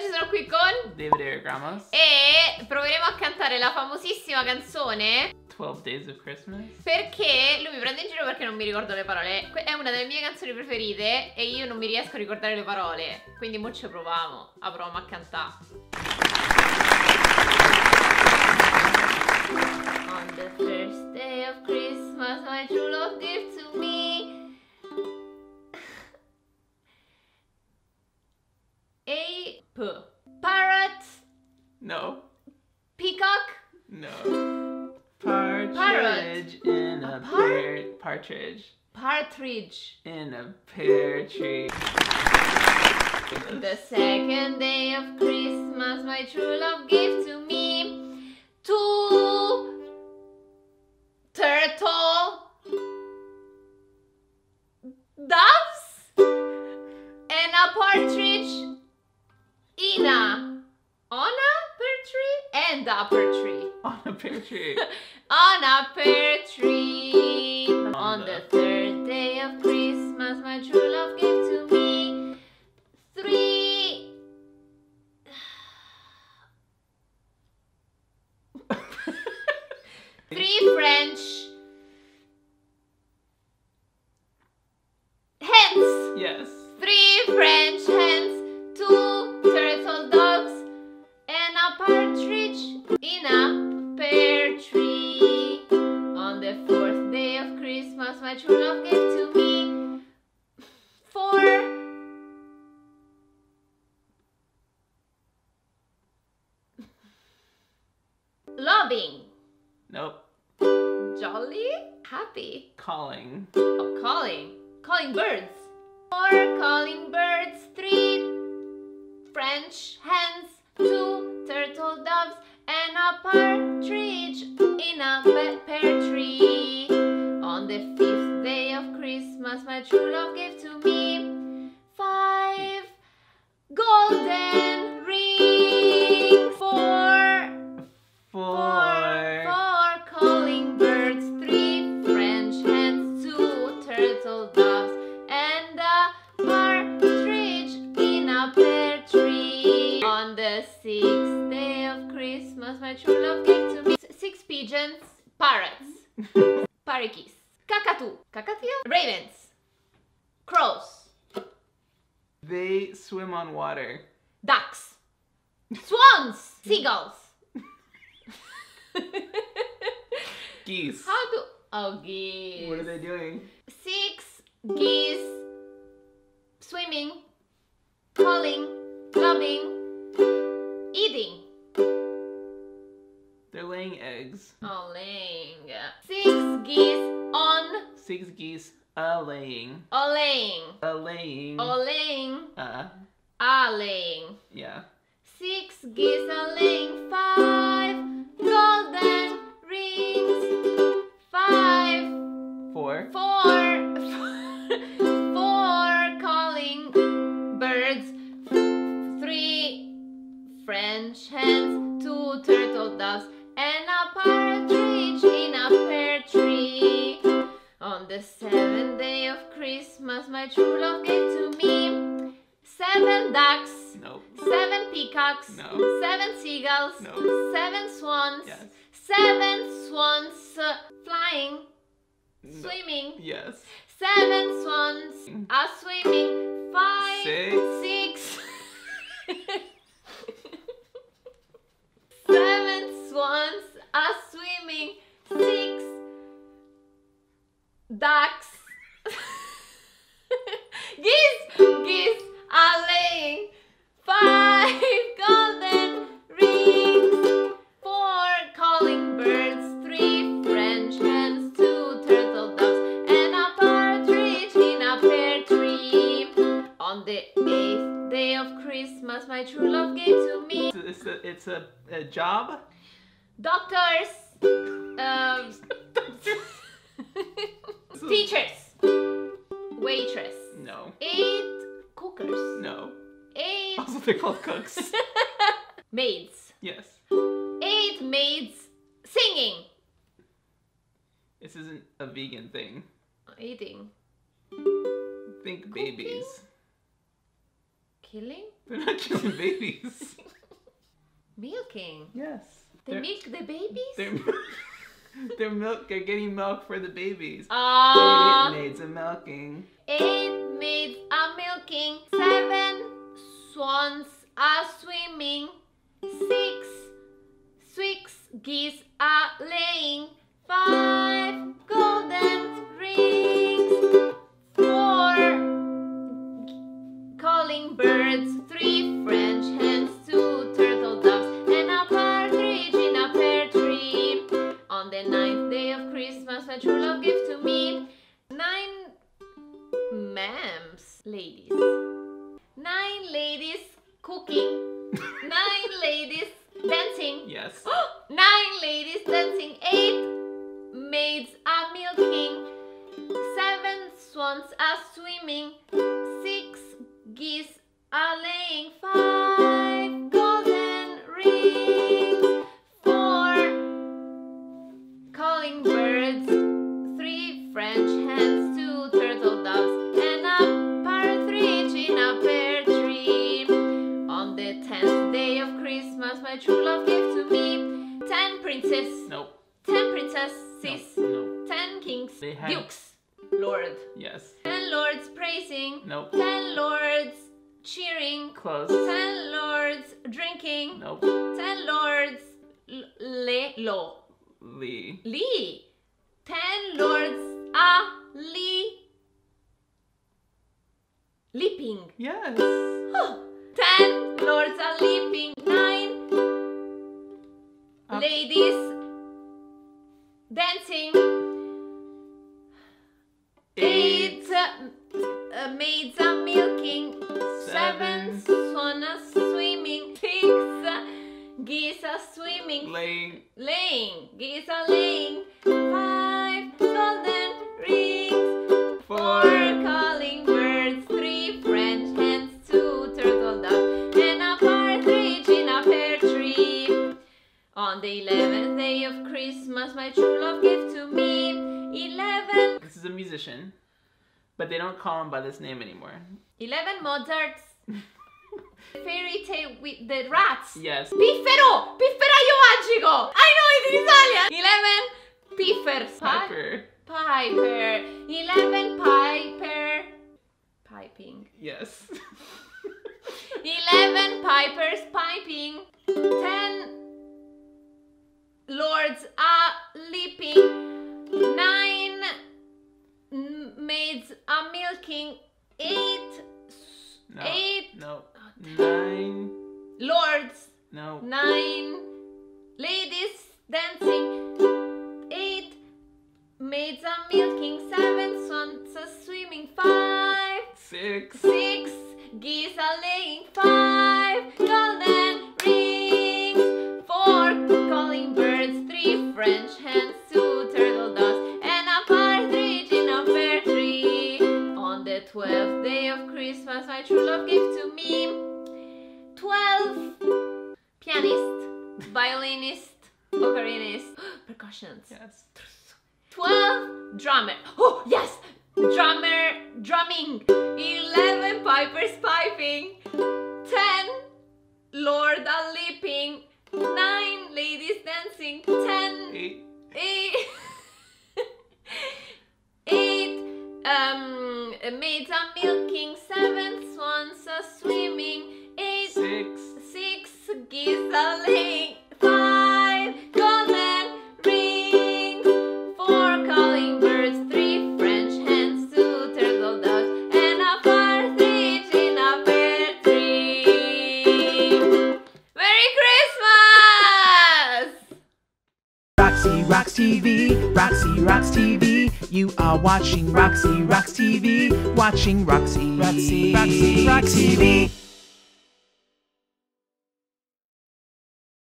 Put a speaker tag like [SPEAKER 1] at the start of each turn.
[SPEAKER 1] oggi sono qui con
[SPEAKER 2] David Erick Ramos
[SPEAKER 1] e proveremo a cantare la famosissima canzone
[SPEAKER 2] 12 Days of Christmas.
[SPEAKER 1] Perché lui mi prende in giro perché non mi ricordo le parole. È una delle mie canzoni preferite e io non mi riesco a ricordare le parole. Quindi mo ci proviamo a cantare. On the first day of Christmas my true love gave to me Parrot.
[SPEAKER 2] No.
[SPEAKER 1] Peacock.
[SPEAKER 2] No. Partridge in a pear. Partridge.
[SPEAKER 1] Partridge
[SPEAKER 2] in a pear tree.
[SPEAKER 1] The second day of Christmas my true love gave to me 2 turtle doves and a partridge in a on a pear tree and a pear tree.
[SPEAKER 2] On a pear tree.
[SPEAKER 1] On a pear tree. On the third day of Christmas my true love gave to me 3 French hens.
[SPEAKER 2] Yes.
[SPEAKER 1] 3 French hens, 2 turtle doves, and a partridge in a pear tree. On the 4th day of Christmas my true love gave to me 4 loving,
[SPEAKER 2] Nope.
[SPEAKER 1] jolly, happy,
[SPEAKER 2] Calling.
[SPEAKER 1] oh, calling birds. 4 calling birds, 3 French hens, 2 turtle doves, and a partridge in a pear tree. On the 5th day of Christmas my true love gave to me 5 golden rings. 4 calling birds, 3 French hens, 2 turtle doves, and a partridge in a pear tree. On the 6th day of Christmas my true love gave to me 6 pigeons, parrots, parakeets, cockatoo, ravens, crows,
[SPEAKER 2] They swim on water.
[SPEAKER 1] ducks, swans, seagulls.
[SPEAKER 2] Geese.
[SPEAKER 1] How do... Oh, geese.
[SPEAKER 2] What are they doing?
[SPEAKER 1] 6 geese swimming, calling, loving, eating.
[SPEAKER 2] They're laying eggs.
[SPEAKER 1] Oh, laying. 6 geese on
[SPEAKER 2] 6 geese a-laying.
[SPEAKER 1] laying.
[SPEAKER 2] A-laying.
[SPEAKER 1] Laying. Laying.
[SPEAKER 2] Yeah.
[SPEAKER 1] 6 geese are laying 5 golden rings. 5
[SPEAKER 2] 4.
[SPEAKER 1] 4 calling birds, 3 French hens, 2 turtle doves, and a partridge in a pear tree. On the 7th day of Christmas my true love gave to me 7 ducks.
[SPEAKER 2] Nope.
[SPEAKER 1] 7 peacocks.
[SPEAKER 2] No.
[SPEAKER 1] 7 seagulls.
[SPEAKER 2] No.
[SPEAKER 1] 7 swans.
[SPEAKER 2] Yes.
[SPEAKER 1] 7 swans flying,
[SPEAKER 2] No.
[SPEAKER 1] swimming.
[SPEAKER 2] Yes.
[SPEAKER 1] 7 swans are swimming. 5,
[SPEAKER 2] 6.
[SPEAKER 1] 7 swans are swimming. 6 ducks. Geese are laying 5 golden rings. 4 calling birds, 3 French hens, 2 turtle doves, and a partridge in a pear tree. On the 8th day of Christmas my true love gave to me
[SPEAKER 2] It's a job.
[SPEAKER 1] doctors, teachers, waitress,
[SPEAKER 2] No.
[SPEAKER 1] 8 cookers,
[SPEAKER 2] No.
[SPEAKER 1] 8
[SPEAKER 2] Also, they're called cooks.
[SPEAKER 1] maids,
[SPEAKER 2] Yes.
[SPEAKER 1] 8 maids singing,
[SPEAKER 2] This isn't a vegan thing.
[SPEAKER 1] eating,
[SPEAKER 2] Think babies.
[SPEAKER 1] Killing?
[SPEAKER 2] They're not killing babies.
[SPEAKER 1] Milking?
[SPEAKER 2] Yes.
[SPEAKER 1] They milk the babies?
[SPEAKER 2] They're getting milk for the babies.
[SPEAKER 1] 8
[SPEAKER 2] maids are milking.
[SPEAKER 1] 8 maids are milking. 7 swans are swimming. 6 geese are laying. 5 golden rings. 4 calling birds. 3 French hens. 2 turtle doves. And a partridge in a pear tree. On the 9th day of Christmas, my true love gave to me 9 ma'ams, ladies. 9 ladies cooking. 9 ladies dancing.
[SPEAKER 2] Yes.
[SPEAKER 1] 9 ladies dancing. 8 maids are milking. 7 swans are swimming. 6 geese are laying. 5 golden rings. 4 calling birds. 3 French hens. 2 turtle doves. And a partridge in a pear tree. On the 10th day of Christmas, my true love gave to me 10 princes.
[SPEAKER 2] Nope.
[SPEAKER 1] 10 princesses.
[SPEAKER 2] Nope.
[SPEAKER 1] 10 kings.
[SPEAKER 2] They had-
[SPEAKER 1] Dukes. Lord.
[SPEAKER 2] Yes.
[SPEAKER 1] 10 lords praising.
[SPEAKER 2] Nope.
[SPEAKER 1] 10 lords cheering.
[SPEAKER 2] Close.
[SPEAKER 1] 10 lords drinking.
[SPEAKER 2] Nope.
[SPEAKER 1] 10 lords Lee. 10 lords leaping.
[SPEAKER 2] Yes.
[SPEAKER 1] 10 lords are leaping. 9 ladies dancing. 8 maids are milking. 7 swans are swimming. 6 geese are swimming.
[SPEAKER 2] Laying.
[SPEAKER 1] Geese are laying. 5 golden rings. 4 calling birds. 3 French hens. 2 turtle doves. And a partridge in a pear tree. On the 11th day of Christmas, my true love gave to me 11.
[SPEAKER 2] This is a musician, but they don't call him by this name anymore.
[SPEAKER 1] 11 Mozarts. Fairy tale with the rats.
[SPEAKER 2] Yes.
[SPEAKER 1] Piffero! Pifferaio magico! I know it in Italian! 11 piffers. Piper. 11 piper. Piping.
[SPEAKER 2] Yes.
[SPEAKER 1] 11 pipers piping. 10 lords are leaping. 9 maids are milking. 8
[SPEAKER 2] No.
[SPEAKER 1] 8
[SPEAKER 2] No. 9.
[SPEAKER 1] lords.
[SPEAKER 2] No.
[SPEAKER 1] 9 ladies dancing. 8 maids are milking. 7 swans are swimming. 5
[SPEAKER 2] 6.
[SPEAKER 1] geese are laying. 5 golden rings. 4 calling birds. 3 French hens. 2 turtle doves. And a partridge in a pear tree. On the 12th day of Christmas, my true love gave to me 12 pianist, violinist, ocarinist, percussions.
[SPEAKER 2] Yes.
[SPEAKER 1] 12 drummer. Oh yes, drumming. 11 pipers piping. 10 lord are leaping. 9 ladies dancing. 10 8 maids are milking. 7 swans are swimming. 8 6 geese are laying. 5 golden rings. 4 calling birds. 3 French hens. 2 turtle doves. And a partridge in a pear tree. Merry Christmas!
[SPEAKER 3] RoxyRockstv. You are watching RoxyRockstv. Watching RoxyRockstv.